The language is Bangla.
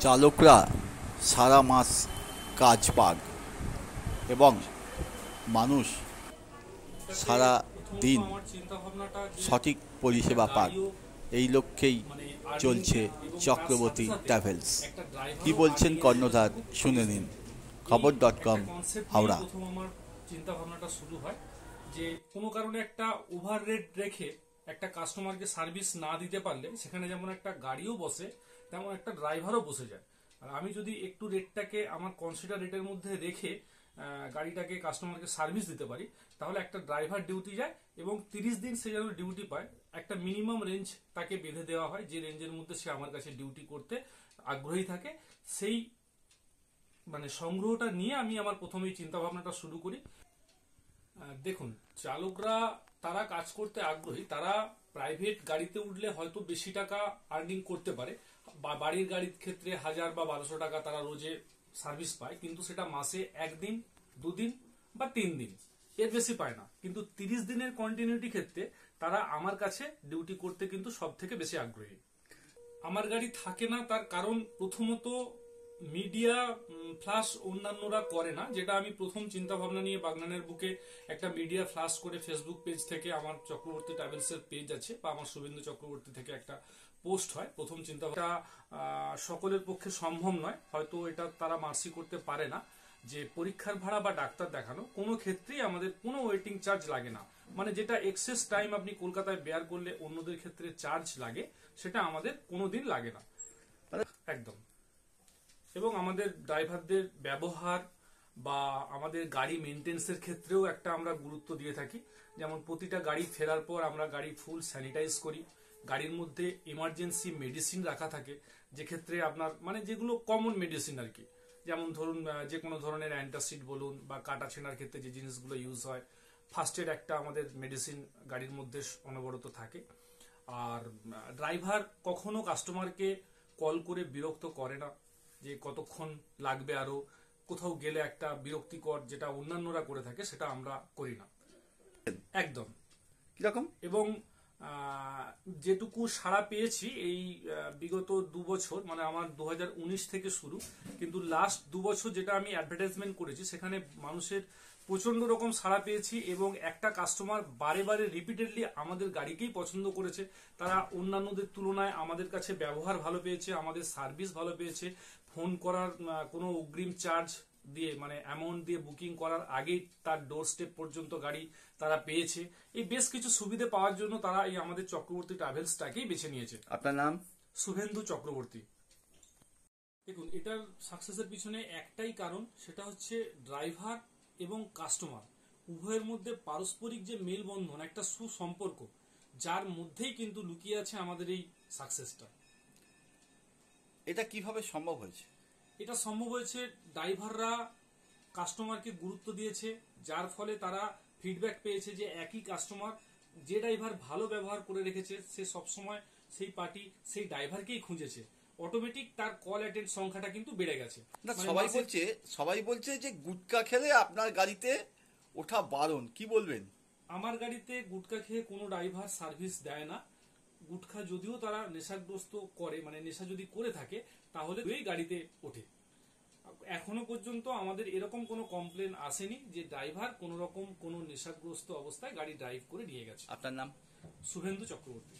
চালকরা সারা মাস কাজ পাক এবং মানুষ সারা দিন সঠিক পরিষেবা পাক, এই লক্ষ্যেই চলছে চক্রবর্তী ট্রাভেলস। কি বলছেন কর্ণধার শুনে নিন। খবর.com হাওড়া। প্রথম আমার চিন্তা ভাবনাটা শুরু হয় যে কোনো কারণে একটা ওভার রেট রেখে একটা কাস্টমারকে সার্ভিস না দিতে পারলে সেখানে যেমন একটা গাড়িও বসে তেমন একটা ড্রাইভারও বসে যায়। আর আমি যদি একটু রেটটাকে আমার কনসিডার রেটের মধ্যে রেখে গাড়িটাকে কাস্টমারকে সার্ভিস দিতে পারি, তাহলে একটা ড্রাইভার ডিউটি যায় এবং 30 দিন সে যেন ডিউটি পায়, একটা মিনিমাম রেঞ্জ তাকে বেঁধে দেওয়া হয়, যে রেঞ্জের মধ্যে সে আমার কাছে ডিউটি করতে আগ্রহী থাকে। সেই সংগ্রহটা নিয়ে আমি আমার প্রথমেই চিন্তা ভাবনাটা শুরু করি। দেখুন, চালকরা তারা কাজ করতে আগ্রহী, তারা প্রাইভেট গাড়িতে উঠলে হয়তো বেশি টাকা আর্নিং করতে পারে, বা বাড়ির গাড়ির ক্ষেত্রে 1000 বা 1200 টাকা তারা রোজে সার্ভিস পায়, কিন্তু সেটা মাসে একদিন, দুদিন বা 3 দিন, এর বেশি পায় না। কিন্তু 30 দিনের কন্টিনিউটি ক্ষেত্রে তারা আমার কাছে ডিউটি করতে কিন্তু সব থেকে বেশি আগ্রহী। আমার গাড়ি থাকে না, তার কারণ প্রথমত মিডিয়া ফ্লাশ অন্যান্যরা করে না, যেটা আমি প্রথম চিন্তা ভাবনা নিয়ে বাগনানের বুকে একটা মিডিয়া ফ্লাশ করে ফেসবুক পেজ থেকে, আমার চক্রবর্তী ট্রাভেলস এর পেজ আছে, বা আমার শুভেন্দু চক্রবর্তী থেকে একটা পোস্ট হয়। প্রথম চিন্তা ভাবনা সকলের পক্ষে সম্ভব নয়, হয়তো এটা তারা মার্সি করতে পারে না, যে পরীক্ষার ভাড়া বা ডাক্তার দেখানো কোনো ক্ষেত্রেই আমাদের কোনো ওয়েটিং চার্জ লাগে না। মানে যেটা এক্সেস টাইম আপনি কলকাতায় বেয়ার করলে অন্যদের ক্ষেত্রে চার্জ লাগে, সেটা আমাদের কোনোদিন লাগে না একদম। এবং আমাদের ড্রাইভারদের ব্যবহার বা আমাদের গাড়ি মেনটেন্সের ক্ষেত্রেও একটা আমরা গুরুত্ব দিয়ে থাকি। যেমন প্রতিটা গাড়ি ফেরার পর আমরা গাড়ি ফুল স্যানিটাইজ করি, গাড়ির মধ্যে ইমার্জেন্সি মেডিসিন রাখা থাকে, যে ক্ষেত্রে আপনার যেগুলো কমন মেডিসিন আর কি, যেমন ধরুন যে কোনো ধরনের অ্যান্টাসিড বলুন বা কাটা ছেঁড়ার ক্ষেত্রে যে জিনিসগুলো ইউজ হয়, ফার্স্ট এড একটা আমাদের মেডিসিন গাড়ির মধ্যে অনবরত থাকে। আর ড্রাইভার কখনো কাস্টমারকে কল করে বিরক্ত করে না, যে কতক্ষণ লাগবে, আরো কোথাও গেলে একটা বিরক্তিকর যেটা অন্যান্যরা করে থাকে সেটা আমরা করি না একদম। কিরকম? এবং যেটুকু সাড়া পেয়েছি এই বিগত 2 বছর, আমার 2019 থেকে শুরু, কিন্তু লাস্ট 2 বছর যেটা আমি অ্যাডভার্টাইজমেন্ট করেছি সেখানে মানুষের প্রচন্ড রকম সাড়া পেয়েছি, এবং একটা কাস্টমার বারে বারে রিপিটেডলি আমাদের গাড়িকেই পছন্দ করেছে। তারা অন্যান্যদের তুলনায় আমাদের কাছে ব্যবহার ভালো পেয়েছে, আমাদের সার্ভিস ভালো পেয়েছে। ফোন করার কোনো অগ্রিম চার্জ দিয়ে অ্যামাউন্ট দিয়ে বুকিং করার আগেই তার ডোর স্টেপ পর্যন্ত গাড়ি তারা পেয়েছে। এই বেশ কিছু সুবিধা পাওয়ার জন্য তারা এই আমাদের চক্রবর্তী ট্রাভেলসটাকেই বেছে নিয়েছে। আপনার নাম? শুভেন্দু চক্রবর্তী। দেখুন, এটার সাকসেসের পিছনে একটাই কারণ, সেটা হচ্ছে ড্রাইভার এবং কাস্টমার উভয়ের মধ্যে পারস্পরিক যে মেলবন্ধন, একটা সুসম্পর্ক, যার মধ্যেই কিন্তু লুকিয়ে আছে আমাদের এই সাকসেসটা। এটা কিভাবে সম্ভব হয়েছে? এটা সম্ভব হয়েছে ড্রাইভাররা কাস্টমারকে গুরুত্ব দিয়েছে, যার ফলে তারা ফিডব্যাক পেয়েছে যে একই কাস্টমার, যে ড্রাইভার ভালো ব্যবহার করে রেখেছে সে সবসময় সেই পার্টি সেই ড্রাইভারকেই খুঁজেছে। অটোমেটিক তার কল অ্যাটেন্ড সংখ্যাটা কিন্তু বেড়ে গেছে। না, সবাই বলছে যে গুটকা খেলে আপনার গাড়িতে ওঠা বারণ, কি বলবেন? আমার গাড়িতে গুটকা খেয়ে কোনো ড্রাইভার সার্ভিস দেয় না। গুটখা যদিও তারা নেশাগ্রস্ত করে, নেশা যদি করে থাকে, তাহলে ওই গাড়িতে ওঠে। এখনো পর্যন্ত আমাদের এরকম কোনো কমপ্লেন আসেনি যে ড্রাইভার কোন রকম কোনো নেশাগ্রস্ত অবস্থায় গাড়ি ড্রাইভ করে নিয়ে গেছে। আপনার নাম? শুভেন্দু চক্রবর্তী।